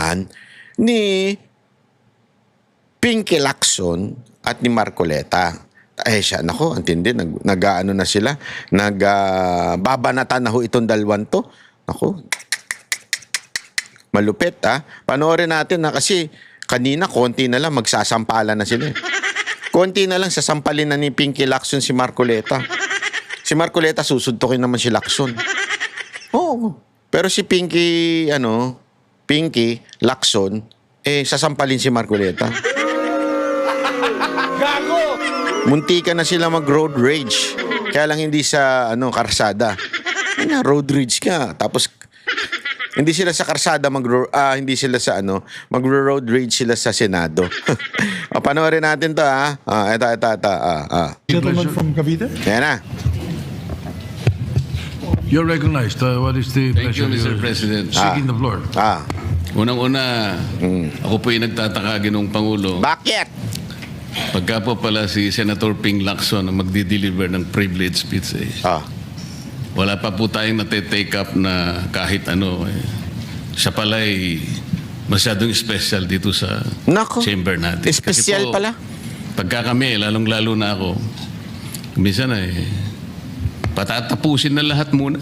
naman ni Pinky Lacson at ni Marcoleta. Siya, nako, antindi, nag-ano na sila, babanatan na ho itong dalwan to. Nako, malupit ha. Panoorin natin na kasi kanina konti na lang magsasampalan na sila. Konti na lang sasampalin na ni Pinky Lacson si Marcoleta. Si Marcoleta susuntukin naman si Lacson. Oo. Pero si Pinky Lacson, sasampalin si Marcoleta. Gago! Muntika na sila mag-road rage. Kaya lang hindi sa karsada. Road rage ka. Tapos hindi sila sa karsada hindi sila sa mag-road rage sila sa Senado. Panoorin natin 'to ha. Ito. Gentleman from Cavite. Yan na. You're recognized. What is the Thank you, pleasure? Mr. President. Seeking the floor. Unang-una, ako po yung nagtataka, Ginoong Pangulo. Bakit? Pagka po pala si Senator Ping Lacson ang magdi-deliver ng privilege speech, wala pa po tayong nate-take up na kahit ano. Siya pala ay masyadong special dito sa chamber natin. Special pala? Pagka kami, lalong-lalo na ako, minsan patatapusin na lahat muna.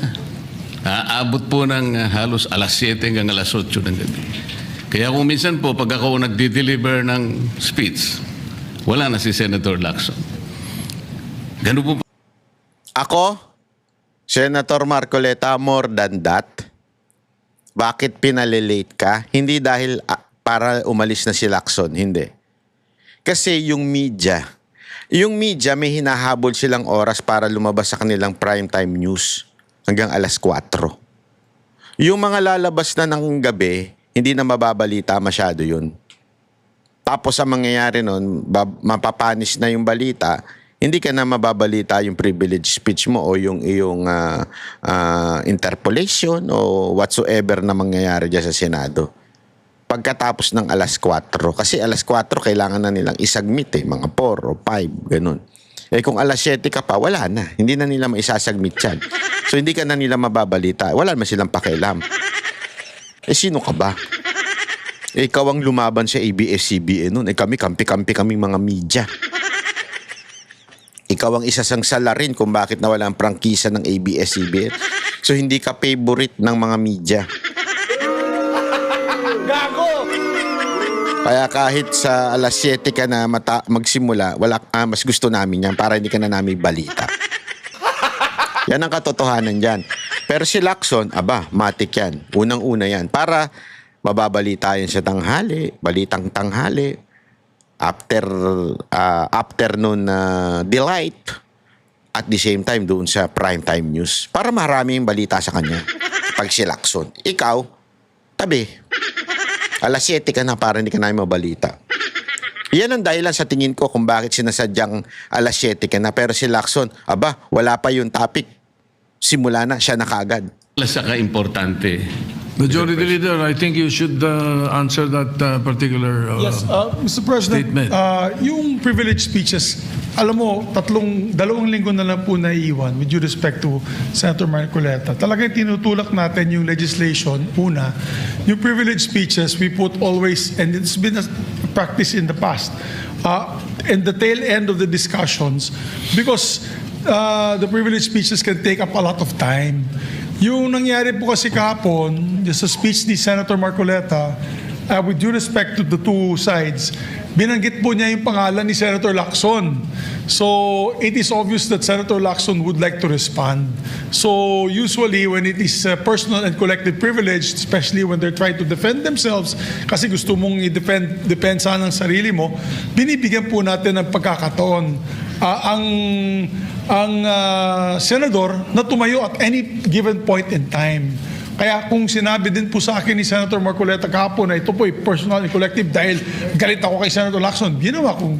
Aabot po ng halos alas 7 hanggang alas 8 ng gabi. Kaya kung minsan po, pag ako nagdi-deliver ng speech, wala na si Senator Lacson. Ganun po. Ako, Senator Marcoleta, more than that. Bakit pinalilate ka? Hindi dahil para umalis na si Lacson, hindi. Kasi yung media may hinahabol silang oras para lumabas sa kanilang primetime news hanggang alas 4. Yung mga lalabas na ng gabi, hindi na mababalita masyado yun. Tapos ang mangyayari nun, mapapanis na yung balita, hindi ka na mababalita yung privilege speech mo o yung iyong interpolation o whatsoever na mangyayari dyan sa Senado. Pagkatapos ng alas 4. Kasi alas 4 kailangan na nilang isagmit mga 4 o 5, ganun. Kung alas 7 ka pa, wala na. Hindi na nila maisasagmit yan. So hindi ka na nila mababalita. Wala naman silang pakialam. Sino ka ba? Ikaw ang lumaban sa ABS-CBN nun. Kami, kampi-kampi kaming mga media. Ikaw ang isa sang salarin kung bakit nawala ang prangkisa ng ABS-CBN. So hindi ka favorite ng mga media. Gago! Kaya kahit sa alas 7 ka na magsimula, mas gusto namin yan para hindi ka na namin balita. Yan ang katotohanan dyan. Pero si Lacson, matik yan. Unang-una yan. Para mababalita yan sa tanghali, balitang tanghali, afternoon delight, at the same time doon sa primetime news. Para maraming balita sa kanya. Pag si Lacson. Ikaw, tabi. Alas 7 ka na para hindi ka namin mabalita. Yan ang dahilan sa tingin ko kung bakit sinasadyang alas 7 ka na. Pero si Lacson, wala pa yung topic. Simula na, siya na kaagad. Importante. Majority Leader, I think you should answer that particular Yes, Mr. President, statement. yung privilege speeches, alam mo, dalawang linggo na lang po naiiwan with due respect to Senator Marcoleta. Talagang tinutulak natin yung legislation. Una, yung privilege speeches, we put always, and it's been a practice in the past, in the tail end of the discussions, because the privilege speeches can take up a lot of time. Yung nangyari po kasi kahapon, sa speech ni Senator Marcoleta, with due respect to the two sides, binanggit po niya yung pangalan ni Senator Lacson. So, it is obvious that Senator Lacson would like to respond. So, usually when it is personal and collective privilege, especially when they're trying to defend themselves, kasi gusto mong i-defend sana ang sarili mo, binibigyan po natin ng pagkakataon. Ang senador na tumayo at any given point in time. Kaya kung sinabi din po sa akin ni Senator Marcoleta kahapon na ito po ay personal and collective dahil galit ako kay Senator Lacson, ginawa kong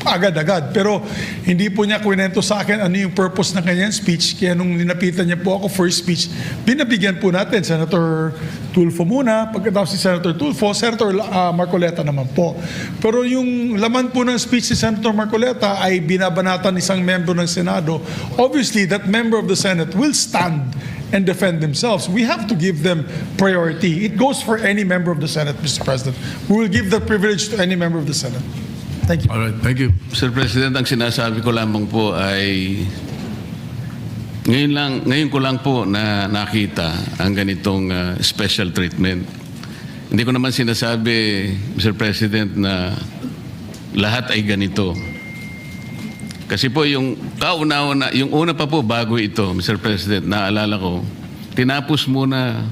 agad-agad. Pero hindi po niya kwento sa akin ano yung purpose ng kanyang speech. Kaya nung ninapitan niya po ako first speech, binabigyan po natin Senator Tulfo muna. Pagkatapos si Senator Tulfo, Senator Marcoleta naman po. Pero yung laman po ng speech ni Senator Marcoleta ay binabanatan isang membro ng Senado. Obviously, that member of the Senate will stand and defend themselves. We have to give them priority. It goes for any member of the Senate, Mr. President. We will give that privilege to any member of the Senate. Thank you. All right, thank you. Sir President, ang sinasabi ko lamang po ay ngayon ko lang po na nakita ang ganitong special treatment. Hindi ko naman sinasabi, Mr. President, na lahat ay ganito. Kasi po yung yung una pa po bago ito, Mr. President, naalala ko, tinapos muna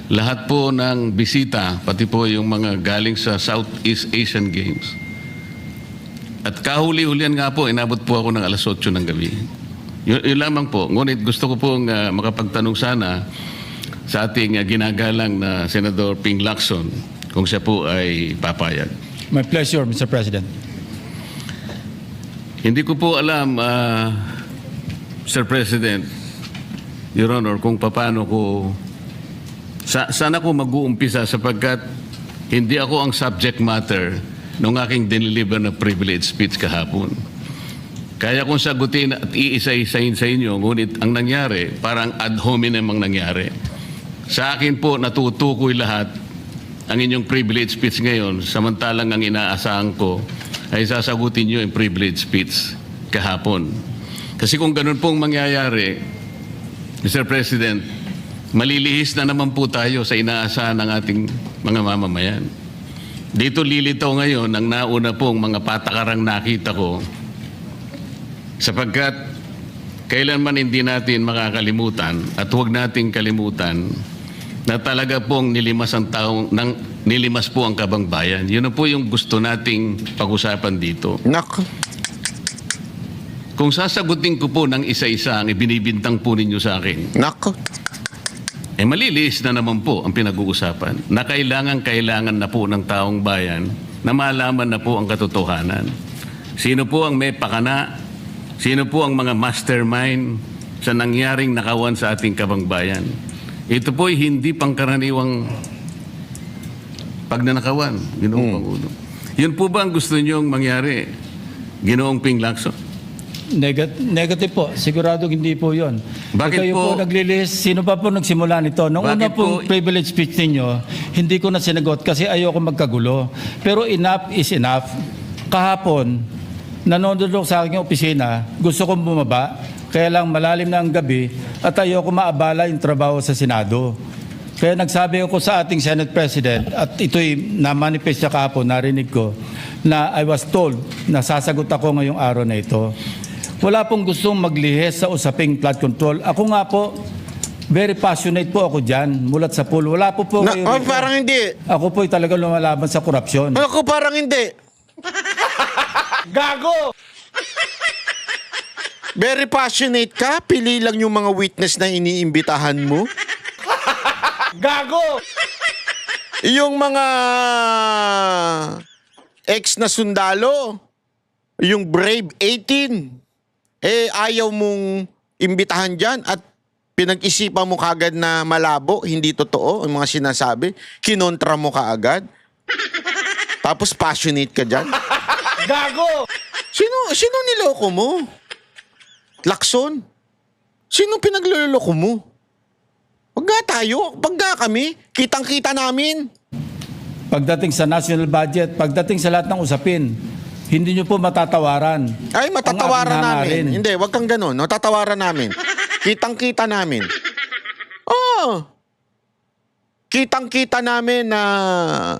lahat po ng bisita, pati po yung mga galing sa Southeast Asian Games. At kahuli-hulian nga po, inabot po ako ng alas 8 ng gabi. Yun lamang po. Ngunit gusto ko pong makapagtanong sana sa ating ginagalang na Senador Ping Lacson kung siya po ay papayag. My pleasure, Mr. President. Hindi ko po alam, Sir President, Your Honor, kung paano ko, sana ko mag-uumpisa sapagkat hindi ako ang subject matter ng aking diniliver na privilege speech kahapon. Kaya kung sagutin at iisa-isahin sa inyo, ngunit ang nangyari, parang ad hominem ang nangyari. Sa akin po, natutukoy lahat ang inyong privilege speech ngayon, samantalang ang inaasahan ko ay sasagutin nyo yung privilege speech kahapon. Kasi kung ganun pong mangyayari, Mr. President, malilihis na naman po tayo sa inaasahan ng ating mga mamamayan. Dito lilitaw ngayon ang nauna pong mga patakarang nakita ko sapagkat kailanman hindi natin makakalimutan at huwag nating kalimutan na talaga pong nilimas po ang kabangbayan. Yun na po yung gusto nating pag-usapan dito. Nak. Kung sasagutin ko po ng isa-isa ang ibinibintang po ninyo sa akin, Nak. maliliis na naman po ang pinag-uusapan na kailangan na po ng taong bayan na malaman na po ang katotohanan. Sino po ang may pakana? Sino po ang mga mastermind sa nangyaring nakawan sa ating kabangbayan? Ito po ay hindi pangkaraniwang pagnanakawan, Ginoong Pangulo. Yun po ba ang gusto niyong mangyari, Ginoong Ping Lacson? Negative po. Sigurado hindi po yun. Bakit kayo po- po naglilis, sino pa po nagsimula nito? Nung Bakit una pong po- privilege speech ninyo, hindi ko na sinagot kasi ayoko magkagulo. Pero enough is enough. Kahapon, nanonood ako sa aking opisina, gusto kong bumaba, kaya lang malalim na ang gabi at ayoko maabala yung trabaho sa Senado. Kaya nagsabi ako sa ating Senate President at ito'y na-manifest niya kahapon, narinig ko, na I was told na sasagot ako ngayong araw na ito. Wala pong gustong maglihis sa usaping flood control. Ako nga po, very passionate po ako dyan, mulat sa pool. Wala po po kayo rito. Parang hindi. Ako po'y talaga lumalaban sa korupsyon. Ako parang hindi. Gago! Very passionate ka. Pili lang yung mga witness na iniimbitahan mo. Gago! Yung mga ex na sundalo, yung Brave 18, ayaw mong imbitahan dyan at pinag-isipan mo kagad na malabo, hindi totoo ang mga sinasabi, kinontra mo kaagad. Tapos passionate ka dyan. Gago! Sino niloko mo? Lacson? Sino pinagluloko mo? Wag nga tayo, wag nga kami, kitang-kita namin. Pagdating sa national budget, pagdating sa lahat ng usapin, hindi nyo po matatawaran. Ay, matatawaran ang aking namin. hangarin. Hindi, wag kang ganun. Matatawaran namin. Kitang-kita namin. Oh. Kitang-kita namin na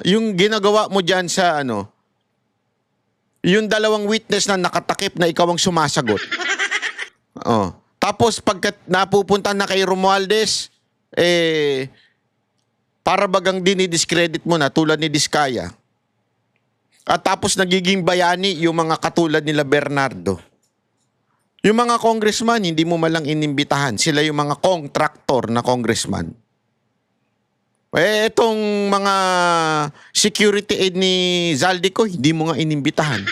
yung ginagawa mo dyan sa yung dalawang witness na nakatakip na ikaw ang sumasagot. Oh. Tapos pagkat napupunta na kay Romualdez, para bagang dinidiscredit mo na tulad ni Diskaya. At tapos nagiging bayani yung mga katulad nila Bernardo. Yung mga congressman, hindi mo malang inimbitahan. Sila yung mga contractor na congressman. Itong mga security aid ni Zaldico, hindi mo nga inimbitahan.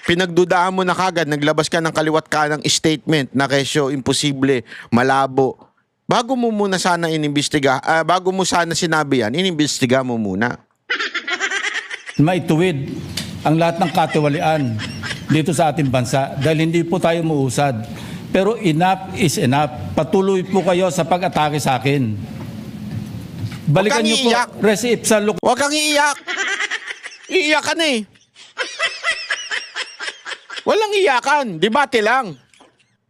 Pinagdudaan mo na kagad, naglabas ka ng kaliwat kanang statement na kesyo imposible, malabo. Bago mo muna sana inimbestiga, bago mo sana sinabi yan, inimbestiga mo muna. Maituwid ang lahat ng katiwalian dito sa ating bansa dahil hindi po tayo muusad. Pero enough is enough. Patuloy po kayo sa pag-atake sa akin. Balikan Huwag kang niyo po, iiyak. res ipsa Huwag kang iiyak. Iiyak ka na eh. Walang iyakan. Debate lang.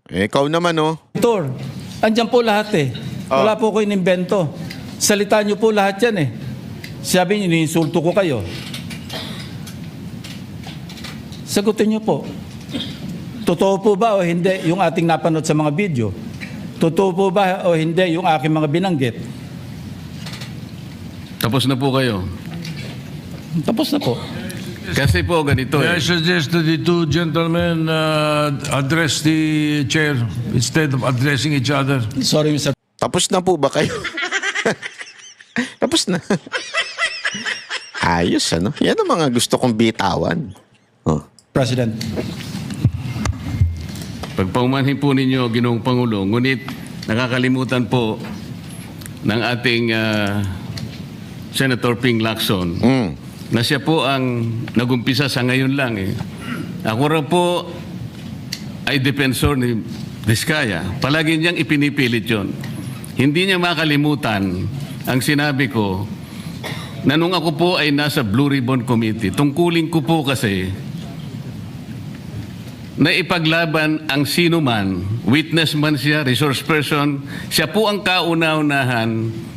Ikaw naman oh. locutor. Andyan po lahat eh. Wala po ko inimbento. Salita niyo po lahat yan eh. Sabi niyo, iniinsulto ko kayo. Sagutin niyo po. Totoo po ba o hindi yung ating napanood sa mga video? Totoo po ba o hindi yung aking mga binanggit? Tapos na po kayo. Tapos na po. Kasi po ganito May I eh. suggest that the two gentlemen address the chair instead of addressing each other. Sorry, Mr. Tapos na po ba kayo? Tapos na. Ayos ano. Yan ang mga gusto kong bitawan. Oh. President. Pagpaumanhin po ninyo, Ginoong Pangulo, ngunit nakakalimutan po ng ating Senator Ping Lacson na siya po ang nagumpisa sa ngayon lang eh. Ako rin po ay defensor ni Diskaya. Palagi niyang ipinipilit yon. Hindi niya makalimutan ang sinabi ko na nung ako po ay nasa Blue Ribbon Committee, tungkulin ko po kasi na ipaglaban ang sino man, witness man siya, resource person, siya po ang kauna-unahan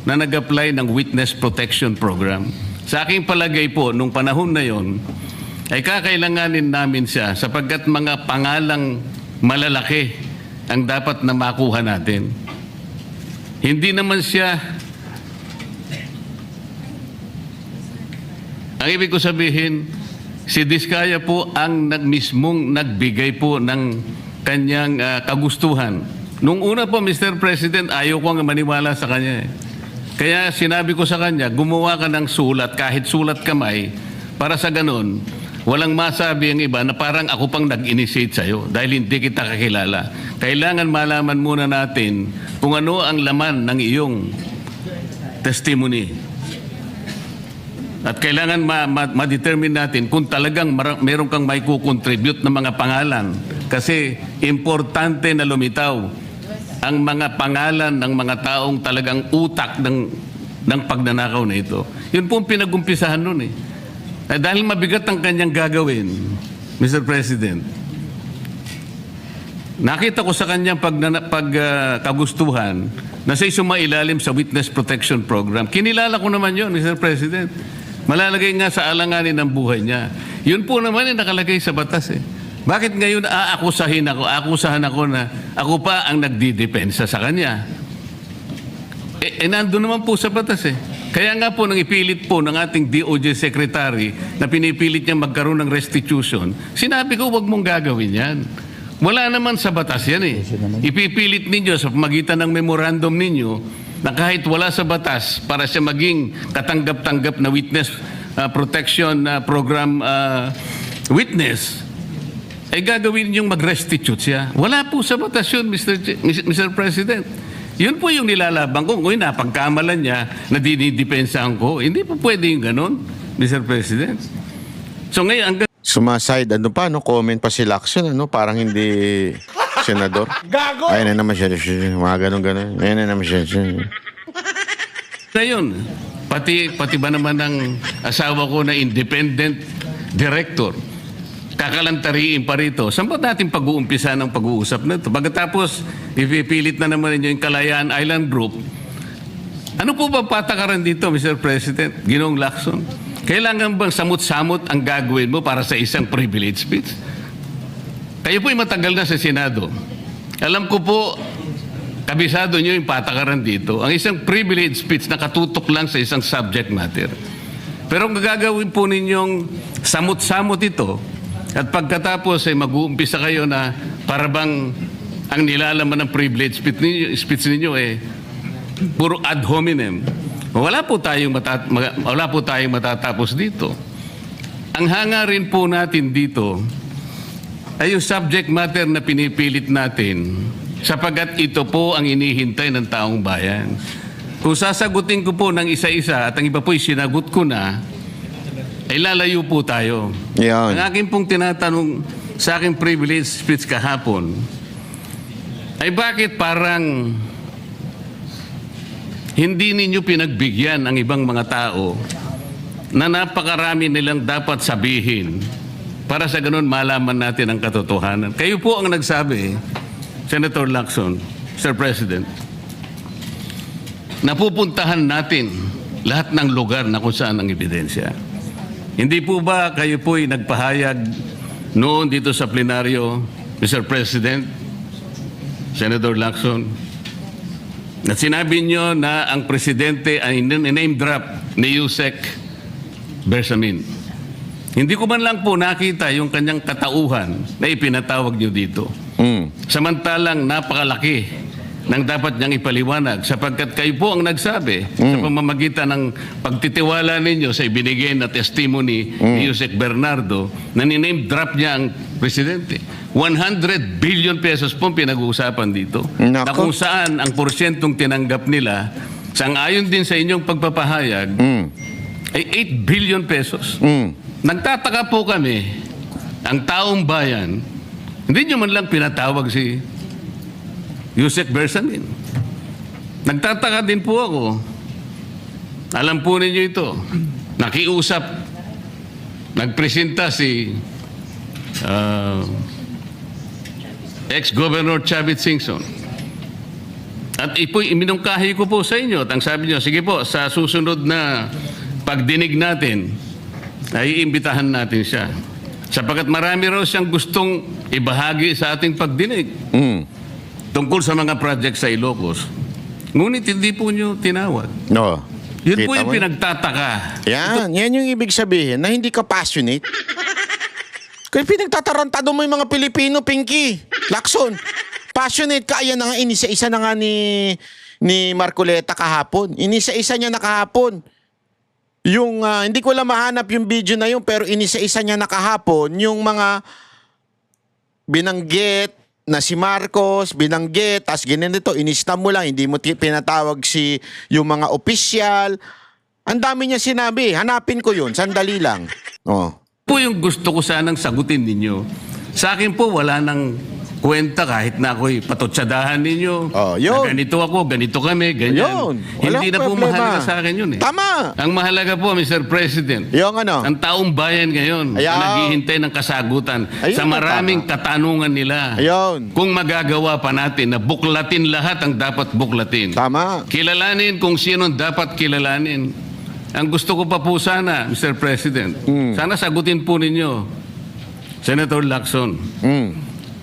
na nag-apply ng Witness Protection Program. Sa aking palagay po, nung panahon na yon, ay kakailanganin namin siya sapagkat mga pangalang malalaki ang dapat na makuha natin. Hindi naman siya, ang ibig ko sabihin, si Diskaya po ang mismong nagbigay po ng kanyang kagustuhan. Nung una po, Mr. President, ayaw ko nga maniwala sa kanya. Kaya sinabi ko sa kanya, gumawa ka ng sulat, kahit sulat kamay, para sa ganun, walang masabi ang iba na parang ako pang nag-initiate sa'yo dahil hindi kita kakilala. Kailangan malaman muna natin kung ano ang laman ng iyong testimony. At kailangan ma-determine natin kung talagang meron kang may kukontribute na mga pangalan. Kasi importante na lumitaw ang mga pangalan ng mga taong talagang utak ng pagnanakaw na ito. Yun po ang pinag-umpisahan nun eh. Dahil mabigat ang kanyang gagawin, Mr. President, nakita ko sa kanyang kagustuhan na siya'y sumailalim sa Witness Protection Program. Kinilala ko naman yun, Mr. President. Malalagay nga sa alanganin ng buhay niya. Yun po naman nakalagay sa batas eh. Bakit ngayon akusahan ako na ako pa ang nagdidepensa sa kanya? Nandun naman po sa batas eh. Kaya nga po nang ipilit po ng ating DOJ Secretary na pinipilit niya magkaroon ng restitution, sinabi ko huwag mong gagawin yan. Wala naman sa batas yan eh. Ipipilit ninyo sa pamagitan ng memorandum ninyo na kahit wala sa batas para siya maging katanggap-tanggap na witness protection program witness, ay gagawin ninyong mag-restitute siya. Wala po sa batas yun, Mr. President. Yun po yung nilalaban ko. Kung napagkamalan niya na dinidepensahan ko, hindi po pwede yung ganun, Mr. President. So ngayon, Sumaside, ano pa, no? Comment pa si Lacson, ano? Parang hindi senador. Gago! Ayun na naman siya. Mga ganun-ganun. Ayun na naman siya. ngayon, pati ba naman ng asawa ko na independent director, kakalantariin pa rito. Saan ba natin pag-uumpisa ng pag-uusap na ito? Pagkatapos, ipipilit na naman ninyo yung Kalayaan Island Group. Ano po ba patakaran dito, Mr. President? Ginoong Lacson? Kailangan bang samot-samot ang gagawin mo para sa isang privilege speech? Kayo po'y matagal na sa Senado. Alam ko po, kabisado nyo yung patakaran dito. Ang isang privilege speech na katutok lang sa isang subject matter. Pero ang gagawin po ninyong samot-samot ito, at pagkatapos ay mag-uumpisa kayo na para bang ang nilalaman ng privilege speech ninyo eh puro ad hominem. Wala po tayong matatapos dito. Ang hangarin po natin dito ay yung subject matter na pinipilit natin sapagat ito po ang inihintay ng taong bayan. Kung sasagutin ko po ng isa-isa at ang iba po'y sinagot ko na, ay lalayo po tayo. Yan. Ang aking pong tinatanong sa aking privilege speech kahapon, ay bakit parang hindi ninyo pinagbigyan ang ibang mga tao na napakarami nilang dapat sabihin para sa ganun malaman natin ang katotohanan. Kayo po ang nagsabi, Senator Lacson, Sir President, napupuntahan natin lahat ng lugar na kung saan ang ebidensya. Hindi po ba kayo po'y nagpahayag noon dito sa plenaryo, Mr. President, Senator Lacson, na sinabi nyo na ang presidente ay name drop ni Yusek Bersamin. Hindi ko man lang po nakita yung kanyang katauhan na ipinatawag nyo dito. Samantalang napakalaki ng dapat niyang ipaliwanag sapagkat kayo po ang nagsabi sa pamamagitan ng pagtitiwala ninyo sa ibinigay na testimony ni Yusek Bernardo na niname drop niya ang presidente. 100 billion pesos po pinag-uusapan dito. Nako. Na kung saan ang porsyentong tinanggap nila, sang-ayon din sa inyong pagpapahayag, ay 8 billion pesos. Nagtataka po kami, ang taong bayan, hindi nyo man lang pinatawag si Yusek Bersamin. Nagtataka din po ako. Alam po ninyo ito. Nakiusap, nagpresenta si ex-Governor Chavit Singson. At iminungkahi ko po sa inyo. At ang sabi nyo, sige po, sa susunod na pagdinig natin, ay iimbitahan natin siya. Sapagkat marami raw siyang gustong ibahagi sa ating pagdinig tungkol sa mga project sa Ilocos. Ngunit hindi po nyo tinawag. No. Yun Kita po yung mo? pinagtataka. Yan yung ibig sabihin na hindi ka passionate. Kaya pinagtatarantado mo yung mga Pilipino, Pinky. Lacson. Passionate ka. Ayan na nga, inisa-isa na nga ni Marcoleta kahapon. Inisa-isa niya na kahapon. Yung, hindi ko lang mahanap yung video na yun, pero inisa-isa niya na kahapon yung mga binanggit na si Marcos, binanggit, tas ganito, inista mo lang, hindi mo pinatawag yung mga opisyal. Ang dami niya sinabi. Hanapin ko yun. Sandali lang. Oh. Po yung gusto ko sanang sagutin ninyo. Sa akin po, wala nang kwenta kahit na ako'y patotsadahan ninyo. Oh, yun. Na ganito ako, ganito kami, ganyan. Yun. Walang Hindi na po problema. mahalaga sa akin yun eh. Tama. Ang mahalaga po, Mr. President, Yung ano? ang taong bayan ngayon Ayaw. na naghihintay ng kasagutan Ayun sa ang maraming tama. katanungan nila. Ayun. Kung magagawa pa natin na buklatin lahat ang dapat buklatin. Tama. Kilalanin kung sino dapat kilalanin. Ang gusto ko pa po sana, Mr. President, sana sagutin po ninyo, Senator Lacson.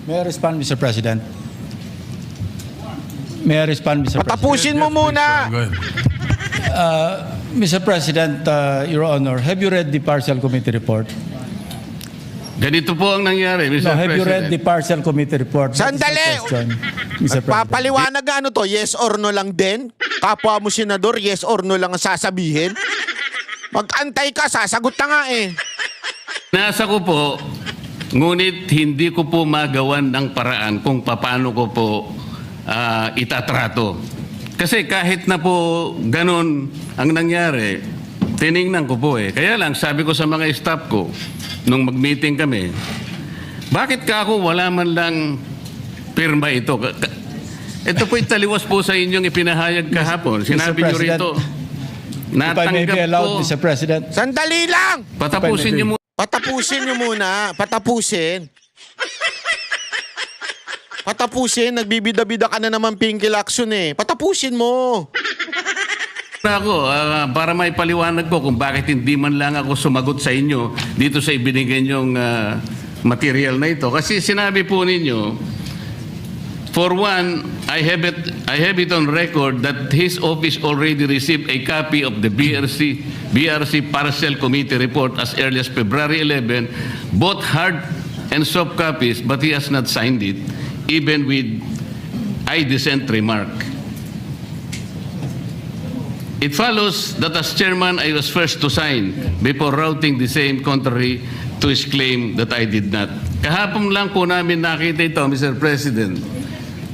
May I respond, Mr. President? May I respond, Mr. President? Patapusin mo muna. Go ahead. Mr. President, Your Honor, have you read the partial committee report? Ganito po ang nangyari, Mr. No, have you read the President. partial committee report? That is the Sandali! question, Mr. President. Papaliwanag ano to? Yes or no lang din? Kapwa mo senador, yes or no lang ang sasabihin? Mag-antay ka, sasagot na nga eh. Nasa ko po, ngunit hindi ko po magawan ng paraan kung paano ko po itatrato. Kasi kahit na po ganun ang nangyari, tiningnan ko po eh. Kaya lang, sabi ko sa mga staff ko, nung mag-meeting kami, bakit ka ako wala man lang pirma ito? Ito po italiwas po sa inyong ipinahayag kahapon. Sinabi nyo President, rito, If I may be natanggap allowed, ko, Mr. President. Sandali lang! patapusin nyo muna. Patapusin nyo muna. Patapusin. Patapusin. Nagbibida-bida ka na naman, Pinky Lacson eh. Patapusin mo. Ako, para may paliwanag ko kung bakit hindi man lang ako sumagot sa inyo dito sa ibinigay niyong material na ito. Kasi sinabi po ninyo, for one, I have it on record that his office already received a copy of the BRC Partial Committee report as early as February 11, both hard and soft copies, but he has not signed it, even with I dissent remark. It follows that as chairman, I was first to sign before routing the same contrary to his claim that I did not. Kahapon lang po namin nakita ito, Mr. President.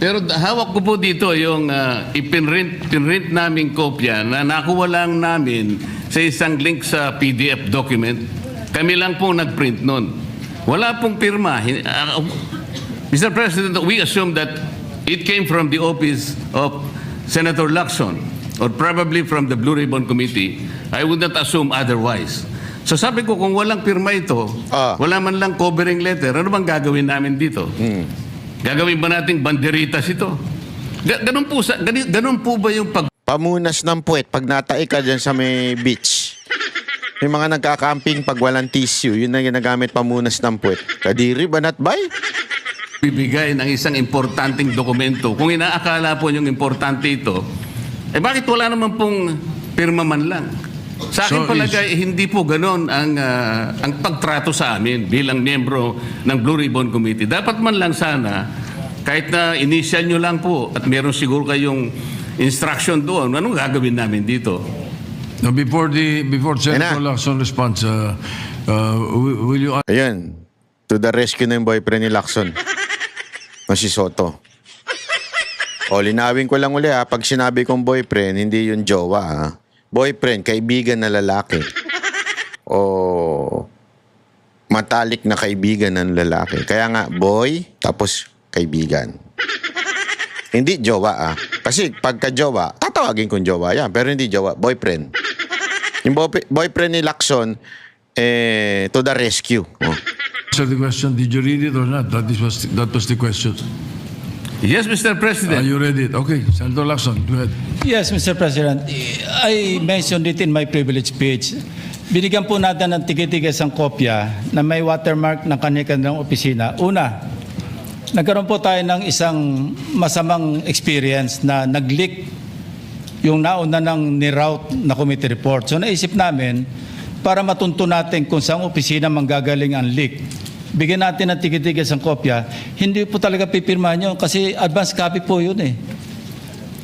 Pero hawak ko po dito yung ipinrint naming kopya na nakuha lang namin sa isang link sa PDF document. Kami lang po nagprint nun. Wala pong pirma. Mr. President, we assume that it came from the office of Senator Lacson or probably from the Blue Ribbon Committee, I would not assume otherwise. So sabi ko, kung walang pirma ito, wala man lang covering letter, ano bang gagawin namin dito? Gagawin ba nating banderitas ito? Ganun po ba yung Pamunas ng puwet pag natai ka dyan sa may beach. Yung mga nagkakamping pag walang tissue, yun na ginagamit pamunas ng puwet. Kadiri, banat bay? bibigay ng isang importanteng dokumento? Kung inaakala po yung importante ito, bakit wala naman pong pirma man lang? Sa akin palagay, hindi po ganon ang pagtrato sa amin bilang miyembro ng Blue Ribbon Committee. Dapat man lang sana, kahit na initial nyo lang po at meron siguro kayong instruction doon, anong gagawin namin dito? Now, before Senator Lacson responds, will you... Ayan, to the rescue na yung boyfriend ni Lacson. No, si Soto. O, linawin ko lang uli ha, pag sinabi kong boyfriend, hindi yung jowa ha. Boyfriend, kaibigan na lalaki. O matalik na kaibigan ng lalaki. Kaya nga, boy, tapos kaibigan. Hindi jowa ah. Kasi pagka jowa, tatawagin kong jowa yan. Pero hindi jowa, boyfriend. Yung boyfriend ni Lacson, to the rescue. Oh. Answer the question, did you read it or not? That was the question. Yes, Mr. President. You read it. Okay, Senator Lacson, go ahead. Yes, Mr. President. I mentioned it in my privilege speech. Binigyan po natin ng tigitigis ang kopya na may watermark ng kanilang opisina. Una, nagkaroon po tayo ng isang masamang experience na nag-leak yung nauna ng ni-route na committee report. So naisip namin, para matunto natin kung saan opisina manggagaling ang leak, bigyan natin ng tigitigis ang kopya, hindi po talaga pipirmahan yun kasi advance copy po yun eh.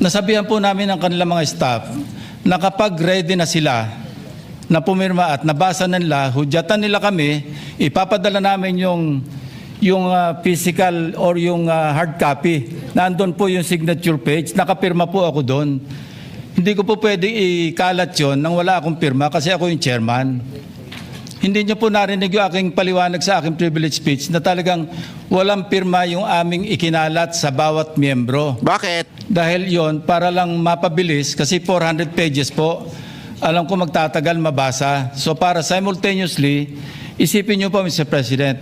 Nasabihan po namin ang kanilang mga staff na kapag ready na sila na pumirma at nabasa nila, hudyatan nila kami, ipapadala namin yung physical or yung hard copy. Nandun po yung signature page, nakapirma po ako doon. Hindi ko po pwede ikalat yun nang wala akong pirma kasi ako yung chairman. Hindi niyo po narinig yung aking paliwanag sa aking privilege speech na talagang walang pirma yung aming ikinalat sa bawat miyembro. Bakit? Dahil yon para lang mapabilis kasi 400 pages po. Alam ko magtatagal mabasa. So para simultaneously, isipin niyo po Mr. President,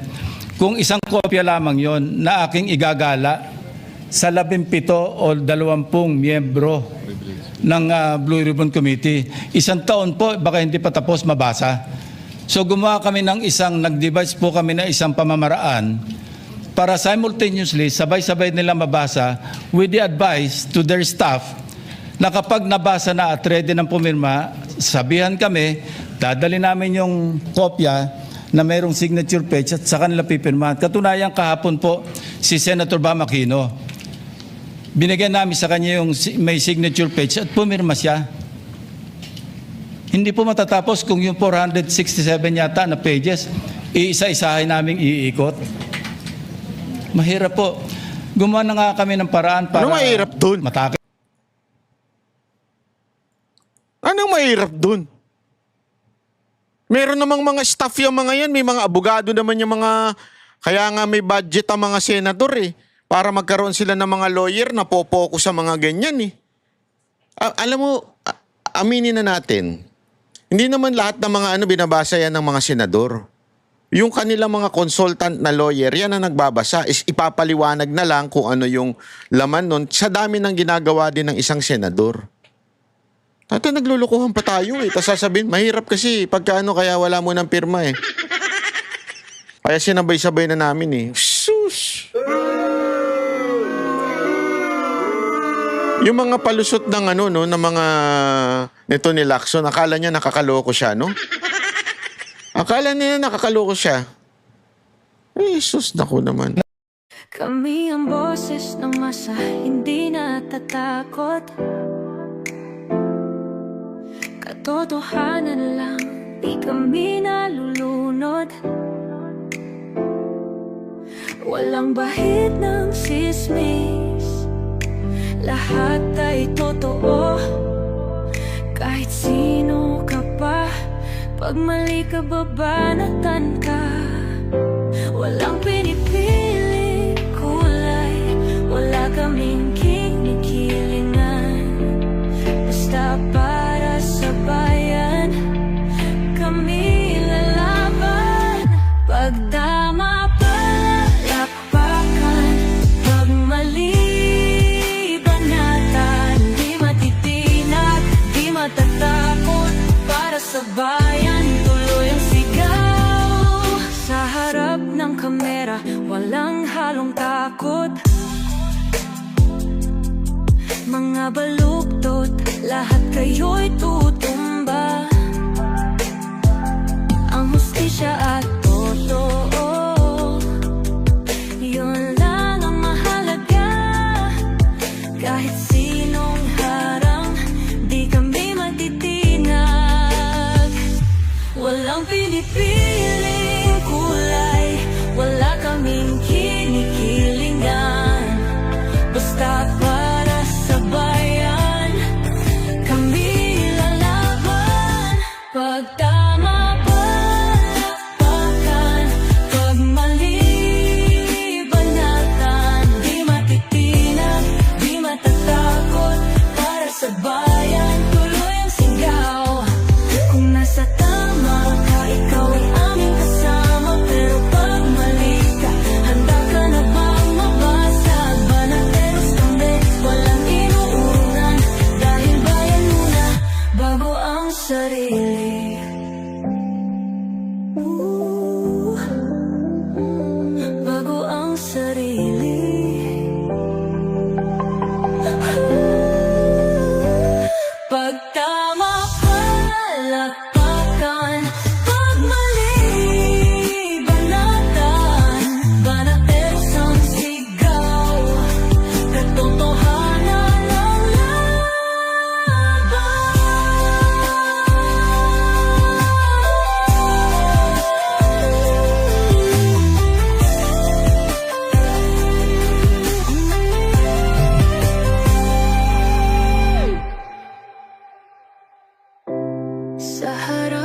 kung isang kopya lamang yon na aking igagala sa 17 o 20 miyembro ng Blue Ribbon Committee, isang taon po baka hindi pa tapos mabasa. So gumawa kami ng nag-devise po kami ng isang pamamaraan para simultaneously, sabay-sabay nila mabasa with the advice to their staff na kapag nabasa na at ready ng pumirma, sabihan kami, dadali namin yung kopya na mayroong signature page at sa kanila pipirmahan. Katunayan kahapon po si Senator Bam Aquino. Binigyan namin sa kanya yung may signature page at pumirma siya. Hindi po matatapos kung yung 467 yata na pages, iisa-isahin namin iikot. Mahirap po. Gumawa na nga kami ng paraan para... Anong mahirap dun? Anong mahirap dun? Meron namang mga staff yung mga yan. May mga abogado naman yung mga... Kaya nga may budget ang mga senador eh. Para magkaroon sila ng mga lawyer na popokus sa mga ganyan eh. Alam mo, aminin na natin, hindi naman lahat ng mga binabasa yan ng mga senador. Yung kanilang mga consultant na lawyer, yan ang nagbabasa, is ipapaliwanag na lang kung ano yung laman nun sa dami ng ginagawa din ng isang senador. Tata, naglulukuhan pa tayo eh. Tapos sasabihin, mahirap kasi pagka kaya wala mo ng pirma eh. Kaya sinabay-sabay na namin eh. Sus! Yung mga palusot ng ng mga nito ni Lacson, akala niya nakakaloko siya, no? Akala niya nakakaloko siya. Ay, sus, naku naman. Kami ang boses ng masa, hindi natatakot. Katotohanan lang, di kami nalulunod. Walang bahid ng sismis, lahat ay totoo. Kahit sino ka pa, pag mali ka babanatan ka. Walang pinipili kulay, wala kaming kinikilingan. Basta para sa bayan, kami lalaban. Pag tama palakpakan, pag mali banatan, di matitinag, di matatakot. Para sa bayan, tuloy ang sigaw. Sa harap ng kamera, walang halong takot. Mga baluktot, lahat kayo'y tutumba. Ang hustisya at totoo, yun lang ang mahalaga. Kahit sinong harang, di kami matitinag. Walang pinipiling kulay, wala kaming kinikilingan. Basta para sa bayan, kami lalaban. Pag tama palakpakan, pag mali banatan, di matitinag, di matatakot. Para sa bayan, tuloy ang sigaw. Kung nasa tama ka, ikaw ay aming kasama. Pero pag mali ka, handa ka na bang mabasag? Banateros kami, walang inuunan. Dahil bayan muna, bago ang sarili. Bago ang sarili. Pag tama palakpakan, pag mali banatan, banateros ang sigaw. Katotohanan ang laban. Sa harap